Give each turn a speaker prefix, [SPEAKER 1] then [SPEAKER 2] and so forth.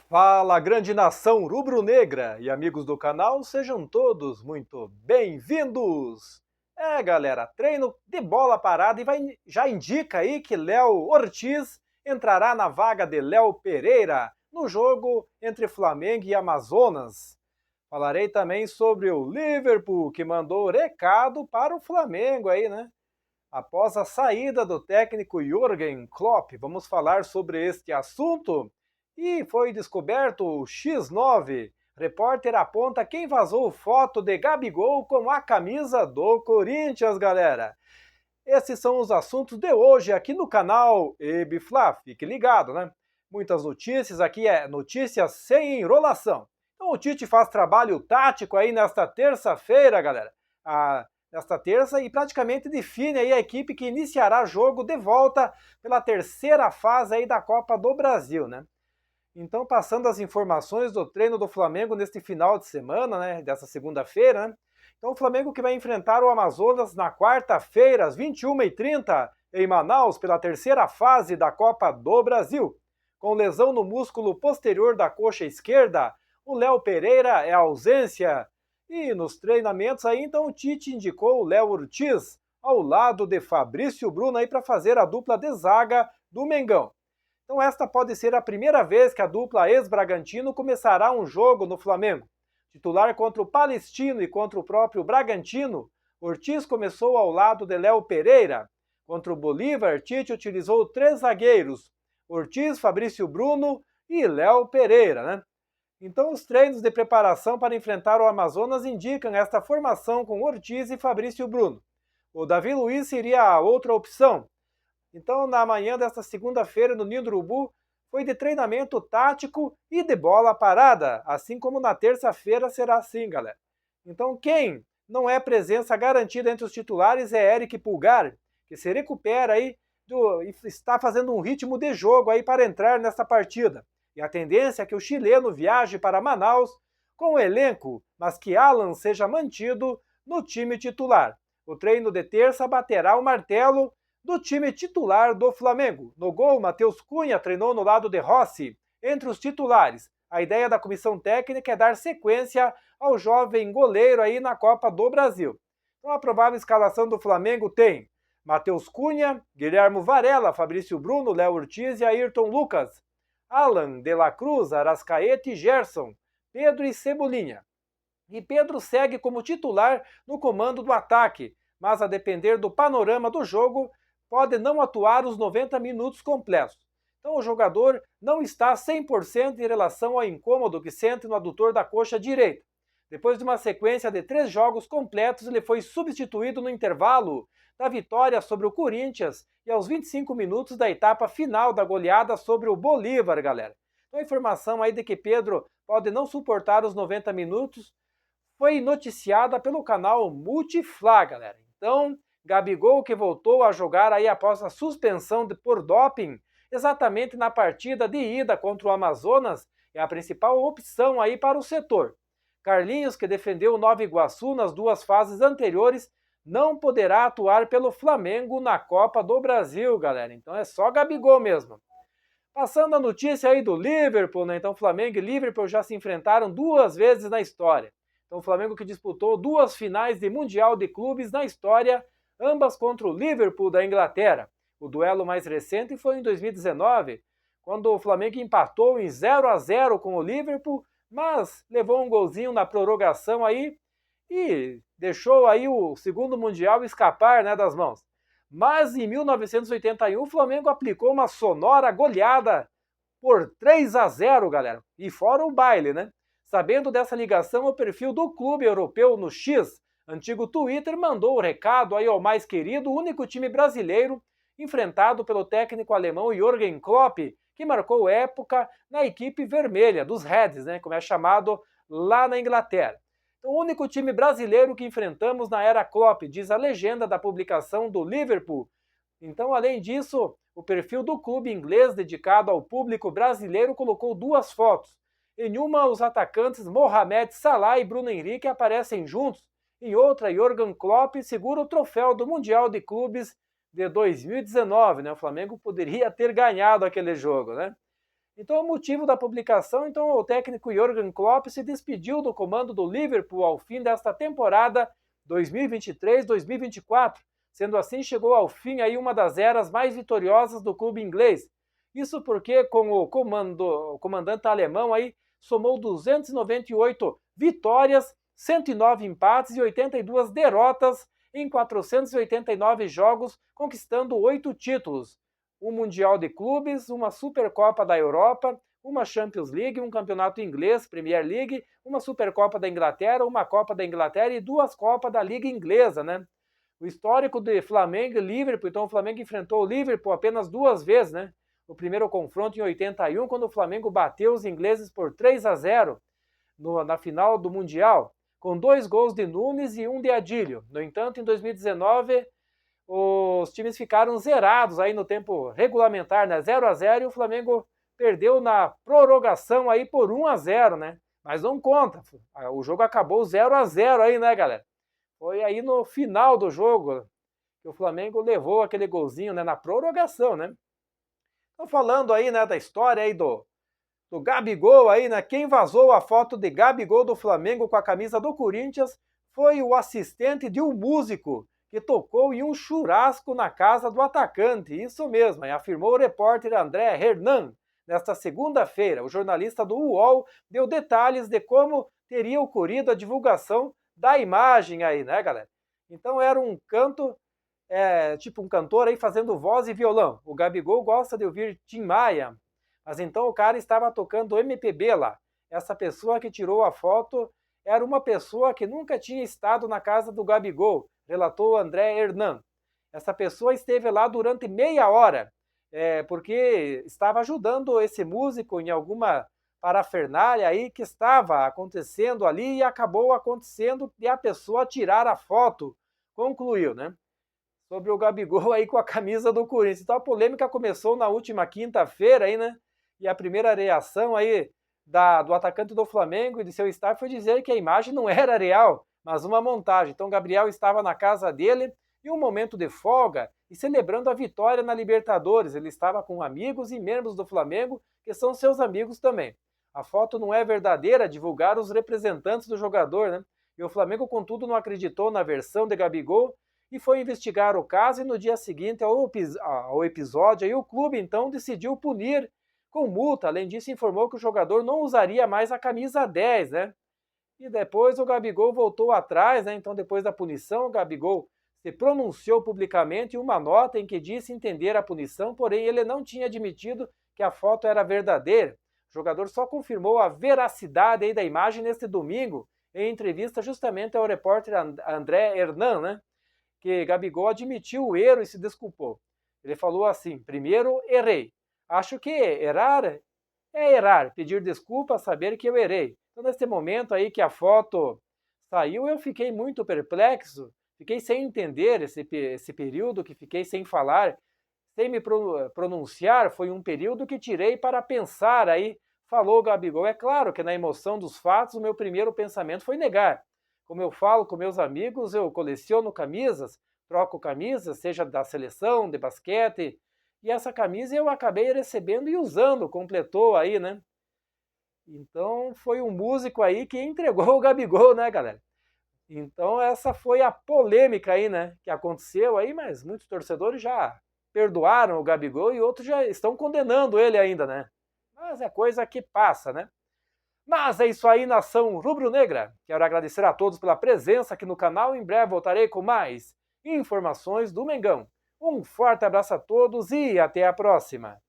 [SPEAKER 1] Fala, grande nação rubro-negra e amigos do canal, sejam todos muito bem-vindos! Galera, treino de bola parada e já indica aí que Léo Ortiz entrará na vaga de Léo Pereira no jogo entre Flamengo e Amazonas. Falarei também sobre o Liverpool, que mandou recado para o Flamengo aí, né? Após a saída do técnico Jürgen Klopp, vamos falar sobre este assunto. E foi descoberto o X9. Repórter aponta quem vazou foto de Gabigol com a camisa do Corinthians, galera. Esses são os assuntos de hoje aqui no canal Ebifla. Fique ligado, né? Muitas notícias, aqui é notícias sem enrolação. Então o Tite faz trabalho tático aí nesta terça-feira, galera. Nesta terça e praticamente define aí a equipe que iniciará jogo de volta pela terceira fase aí da Copa do Brasil, né? Então, passando as informações do treino do Flamengo neste final de semana, né, dessa segunda-feira, né? Então, o Flamengo que vai enfrentar o Amazonas na quarta-feira, às 21h30, em Manaus, pela terceira fase da Copa do Brasil. Com lesão no músculo posterior da coxa esquerda, o Léo Pereira é ausência. E nos treinamentos aí, então, o Tite indicou o Léo Ortiz ao lado de Fabrício Bruno aí para fazer a dupla de zaga do Mengão. Então esta pode ser a primeira vez que a dupla ex-Bragantino começará um jogo no Flamengo. Titular contra o Palestino e contra o próprio Bragantino, Ortiz começou ao lado de Léo Pereira. Contra o Bolívar, Tite utilizou três zagueiros, Ortiz, Fabrício Bruno e Léo Pereira, né? Então os treinos de preparação para enfrentar o Amazonas indicam esta formação com Ortiz e Fabrício Bruno. O Davi Luiz seria a outra opção. Então, na manhã desta segunda-feira, no Ninho do Urubu, foi de treinamento tático e de bola parada, assim como na terça-feira será assim, galera. Então, quem não é presença garantida entre os titulares é Eric Pulgar, que se recupera aí e está fazendo um ritmo de jogo aí para entrar nesta partida. E a tendência é que o chileno viaje para Manaus com o elenco, mas que Alan seja mantido no time titular. O treino de terça baterá o martelo do time titular do Flamengo. No gol, Matheus Cunha treinou no lado de Rossi, entre os titulares. A ideia da comissão técnica é dar sequência ao jovem goleiro aí na Copa do Brasil. Então a provável escalação do Flamengo tem Matheus Cunha, Guilherme Varela, Fabrício Bruno, Léo Ortiz e Ayrton Lucas, Alan, De La Cruz, Arrascaeta e Gerson, Pedro e Cebolinha. E Pedro segue como titular no comando do ataque, mas a depender do panorama do jogo, pode não atuar os 90 minutos completos. Então o jogador não está 100% em relação ao incômodo que sente no adutor da coxa direita. Depois de uma sequência de 3 jogos completos, ele foi substituído no intervalo da vitória sobre o Corinthians e aos 25 minutos da etapa final da goleada sobre o Bolívar, galera. Então a informação aí de que Pedro pode não suportar os 90 minutos foi noticiada pelo canal Multiflá, galera. Então, Gabigol que voltou a jogar aí após a suspensão por doping, exatamente na partida de ida contra o Amazonas, é a principal opção aí para o setor. Carlinhos, que defendeu o Nova Iguaçu nas 2 fases anteriores, não poderá atuar pelo Flamengo na Copa do Brasil, galera. Então é só Gabigol mesmo. Passando a notícia aí do Liverpool, né? Então Flamengo e Liverpool já se enfrentaram 2 vezes na história. Então o Flamengo que disputou 2 finais de Mundial de Clubes na história, ambas contra o Liverpool da Inglaterra. O duelo mais recente foi em 2019, quando o Flamengo empatou em 0-0 com o Liverpool, mas levou um golzinho na prorrogação aí e deixou aí o segundo Mundial escapar, né, das mãos. Mas em 1981 o Flamengo aplicou uma sonora goleada por 3-0, galera. E fora o baile, né? Sabendo dessa ligação, o perfil do clube europeu no X, antigo Twitter, mandou o recado aí ao mais querido, único time brasileiro enfrentado pelo técnico alemão Jürgen Klopp, que marcou época na equipe vermelha, dos Reds, né, como é chamado lá na Inglaterra. Então, o único time brasileiro que enfrentamos na era Klopp, diz a legenda da publicação do Liverpool. Então, além disso, o perfil do clube inglês dedicado ao público brasileiro colocou 2 fotos. Em uma, os atacantes Mohamed Salah e Bruno Henrique aparecem juntos. Em outra, Jürgen Klopp segura o troféu do Mundial de Clubes de 2019. Né? O Flamengo poderia ter ganhado aquele jogo, né? Então, o motivo da publicação, então, o técnico Jürgen Klopp se despediu do comando do Liverpool ao fim desta temporada 2023-2024. Sendo assim, chegou ao fim aí uma das eras mais vitoriosas do clube inglês. Isso porque com o comandante alemão aí somou 298 vitórias, 109 empates e 82 derrotas em 489 jogos, conquistando 8 títulos. Um Mundial de Clubes, uma Supercopa da Europa, uma Champions League, um Campeonato Inglês, Premier League, uma Supercopa da Inglaterra, uma Copa da Inglaterra e 2 Copas da Liga Inglesa, né? O histórico de Flamengo e Liverpool, então o Flamengo enfrentou o Liverpool apenas 2 vezes, né? O primeiro confronto em 81, quando o Flamengo bateu os ingleses por 3-0 na final do Mundial, com 2 gols de Nunes e 1 de Adílio. No entanto, em 2019, os times ficaram zerados aí no tempo regulamentar, né? 0-0, e o Flamengo perdeu na prorrogação aí por 1-0, né? Mas não conta, o jogo acabou 0-0 aí, né, galera? Foi aí no final do jogo que o Flamengo levou aquele golzinho, né, na prorrogação, né? Tô falando aí, né, da história aí do Gabigol aí, né? Quem vazou a foto de Gabigol do Flamengo com a camisa do Corinthians foi o assistente de um músico que tocou em um churrasco na casa do atacante. Isso mesmo, afirmou o repórter André Hernan. Nesta segunda-feira, o jornalista do UOL deu detalhes de como teria ocorrido a divulgação da imagem aí, né, galera? Então era um canto, tipo um cantor aí fazendo voz e violão. O Gabigol gosta de ouvir Tim Maia, mas então o cara estava tocando MPB lá. Essa pessoa que tirou a foto era uma pessoa que nunca tinha estado na casa do Gabigol, relatou André Hernan. Essa pessoa esteve lá durante meia hora, porque estava ajudando esse músico em alguma parafernália aí que estava acontecendo ali e acabou acontecendo de a pessoa tirar a foto, concluiu, né? Sobre o Gabigol aí com a camisa do Corinthians. Então a polêmica começou na última quinta-feira aí, né? E a primeira reação aí do atacante do Flamengo e de seu staff foi dizer que a imagem não era real, mas uma montagem. Então Gabriel estava na casa dele em um momento de folga e celebrando a vitória na Libertadores. Ele estava com amigos e membros do Flamengo, que são seus amigos também. A foto não é verdadeira, divulgaram os representantes do jogador, né? E o Flamengo, contudo, não acreditou na versão de Gabigol e foi investigar o caso, e no dia seguinte ao episódio, aí, o clube então decidiu punir com multa. Além disso, informou que o jogador não usaria mais a camisa 10, né? E depois o Gabigol voltou atrás, né? Então, depois da punição, o Gabigol se pronunciou publicamente em uma nota em que disse entender a punição, porém ele não tinha admitido que a foto era verdadeira. O jogador só confirmou a veracidade aí da imagem neste domingo, em entrevista justamente ao repórter André Hernan, né? Que Gabigol admitiu o erro e se desculpou. Ele falou assim: primeiro, errei. Acho que errar é errar, pedir desculpa, saber que eu errei. Então, nesse momento aí que a foto saiu, eu fiquei muito perplexo, fiquei sem entender esse período que fiquei sem falar, sem me pronunciar, foi um período que tirei para pensar aí, falou o Gabigol. É claro que na emoção dos fatos, o meu primeiro pensamento foi negar. Como eu falo com meus amigos, eu coleciono camisas, troco camisas, seja da seleção, de basquete, e essa camisa eu acabei recebendo e usando, completou aí, né? Então foi um músico aí que entregou o Gabigol, né, galera? Então essa foi a polêmica aí, né, que aconteceu aí, mas muitos torcedores já perdoaram o Gabigol e outros já estão condenando ele ainda, né? Mas é coisa que passa, né? Mas é isso aí, nação rubro-negra. Quero agradecer a todos pela presença aqui no canal. Em breve voltarei com mais informações do Mengão. Um forte abraço a todos e até a próxima.